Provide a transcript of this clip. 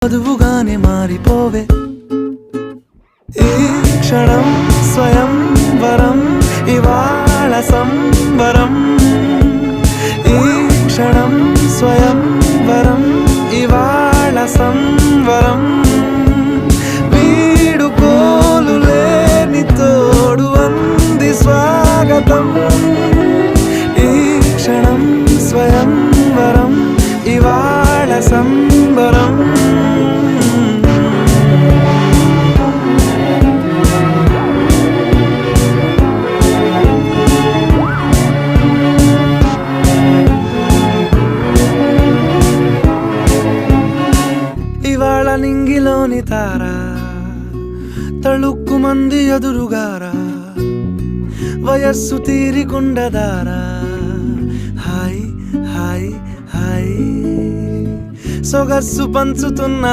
చదువుగానే మారిపోవే ఈ క్షణం స్వయం వరం ఇవాళ సంబరం ఈ క్షణం స్వయం వరం ఇవాళ సంవరం వీడుకోలు లేని తోడు అంది స్వాగతం ఈ క్షణం స్వయం వరం ఇవాళ సంబరం ఇవాళ నింగిలోని తారా తళుక్కు మంది ఎదురుగారా వయస్సు తీరికుండదారా హాయ్ హాయ్ హాయ్ సొగస్సు పంచుతున్న